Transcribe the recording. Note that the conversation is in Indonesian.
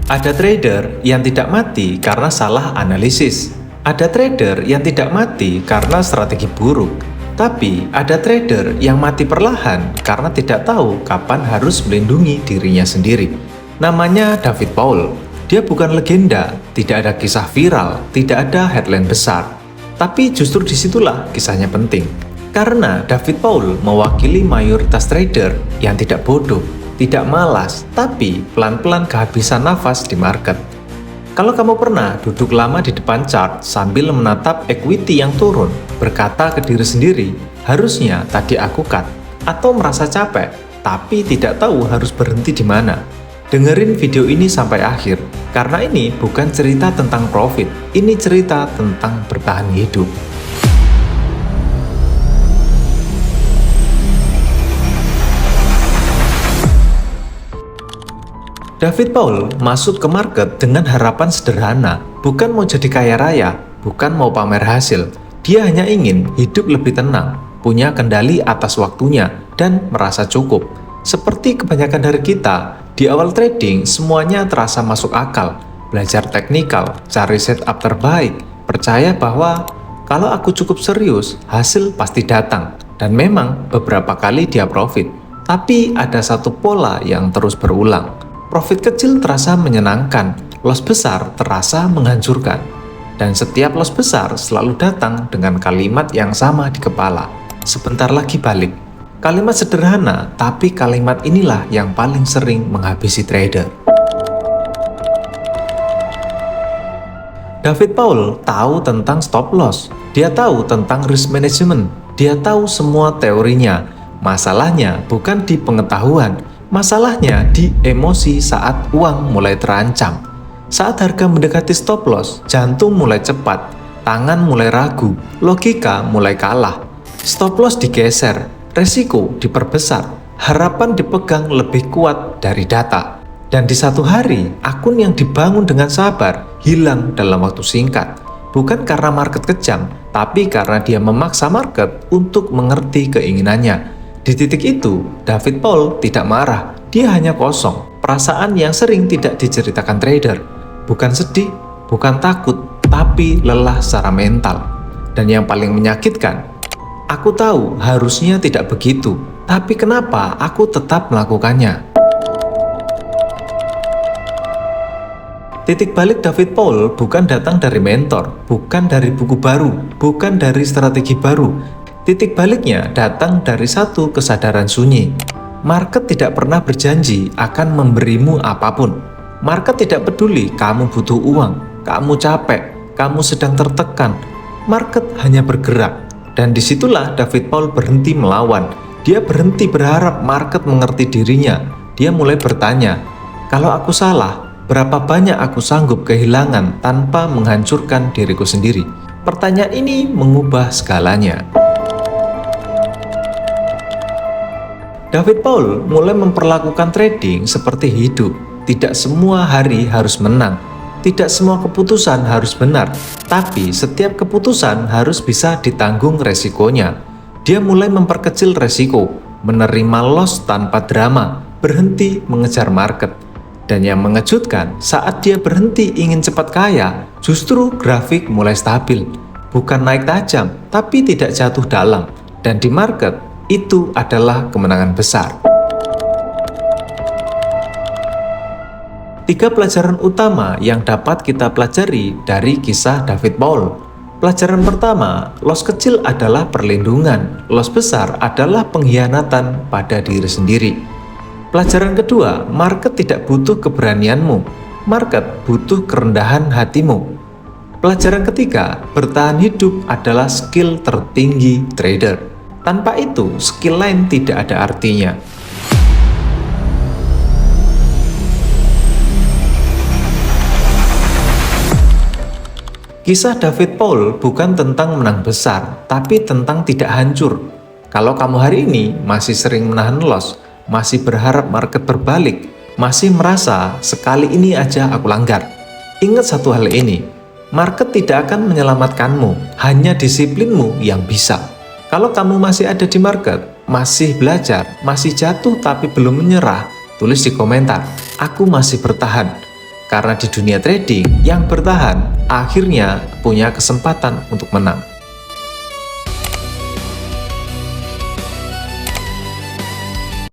Ada trader yang tidak mati karena salah analisis. Ada trader yang tidak mati karena strategi buruk. Tapi ada trader yang mati perlahan karena tidak tahu kapan harus melindungi dirinya sendiri. Namanya David Paul. Dia bukan legenda, tidak ada kisah viral, tidak ada headline besar. Tapi justru disitulah kisahnya penting. Karena David Paul mewakili mayoritas trader yang tidak bodoh, tidak malas, tapi pelan-pelan kehabisan nafas di market. Kalau kamu pernah duduk lama di depan chart sambil menatap equity yang turun, berkata ke diri sendiri, harusnya tadi aku cut, atau merasa capek, tapi tidak tahu harus berhenti di mana. Dengerin video ini sampai akhir, karena ini bukan cerita tentang profit, ini cerita tentang bertahan hidup. David Paul masuk ke market dengan harapan sederhana, bukan mau jadi kaya raya, bukan mau pamer hasil. Dia hanya ingin hidup lebih tenang, punya kendali atas waktunya, dan merasa cukup. Seperti kebanyakan dari kita, di awal trading semuanya terasa masuk akal. Belajar teknikal, cari setup terbaik, percaya bahwa kalau aku cukup serius, hasil pasti datang. Dan memang beberapa kali dia profit. Tapi ada satu pola yang terus berulang. Profit kecil terasa menyenangkan, loss besar terasa menghancurkan. Dan setiap loss besar selalu datang dengan kalimat yang sama di kepala. Sebentar lagi balik. Kalimat sederhana, tapi kalimat inilah yang paling sering menghabisi trader. David Paul tahu tentang stop loss. Dia tahu tentang risk management. Dia tahu semua teorinya. Masalahnya bukan di pengetahuan, masalahnya di emosi saat uang mulai terancam. Saat harga mendekati stop loss, jantung mulai cepat, tangan mulai ragu, logika mulai kalah. Stop loss digeser, resiko diperbesar, harapan dipegang lebih kuat dari data. Dan di satu hari, akun yang dibangun dengan sabar hilang dalam waktu singkat. Bukan karena market kejam, tapi karena dia memaksa market untuk mengerti keinginannya. Di titik itu, David Paul tidak marah, dia hanya kosong. Perasaan yang sering tidak diceritakan trader. Bukan sedih, bukan takut, tapi lelah secara mental. Dan yang paling menyakitkan, aku tahu harusnya tidak begitu, tapi kenapa aku tetap melakukannya? Titik balik David Paul bukan datang dari mentor, bukan dari buku baru, bukan dari strategi baru. Titik baliknya datang dari satu kesadaran sunyi. Market tidak pernah berjanji akan memberimu apapun. Market tidak peduli kamu butuh uang, kamu capek, kamu sedang tertekan. Market hanya bergerak. Dan disitulah David Paul berhenti melawan. Dia berhenti berharap market mengerti dirinya. Dia mulai bertanya, kalau aku salah, berapa banyak aku sanggup kehilangan tanpa menghancurkan diriku sendiri? Pertanyaan ini mengubah segalanya. David Paul mulai memperlakukan trading seperti hidup. Tidak semua hari harus menang. Tidak semua keputusan harus benar. Tapi setiap keputusan harus bisa ditanggung resikonya. Dia mulai memperkecil resiko, menerima loss tanpa drama, berhenti mengejar market. Dan yang mengejutkan, saat dia berhenti ingin cepat kaya, justru grafik mulai stabil. Bukan naik tajam, tapi tidak jatuh dalam. Dan di market, itu adalah kemenangan besar. 3 pelajaran utama yang dapat kita pelajari dari kisah David Paul. Pelajaran pertama, loss kecil adalah perlindungan, loss besar adalah pengkhianatan pada diri sendiri. Pelajaran kedua, market tidak butuh keberanianmu, market butuh kerendahan hatimu. Pelajaran ketiga, bertahan hidup adalah skill tertinggi trader. Tanpa itu, skill lain tidak ada artinya. Kisah David Paul bukan tentang menang besar, tapi tentang tidak hancur. Kalau kamu hari ini masih sering menahan loss, masih berharap market berbalik, masih merasa sekali ini aja aku langgar, ingat satu hal ini, market tidak akan menyelamatkanmu, hanya disiplinmu yang bisa. Kalau kamu masih ada di market, masih belajar, masih jatuh tapi belum menyerah, tulis di komentar, aku masih bertahan. Karena di dunia trading, yang bertahan akhirnya punya kesempatan untuk menang.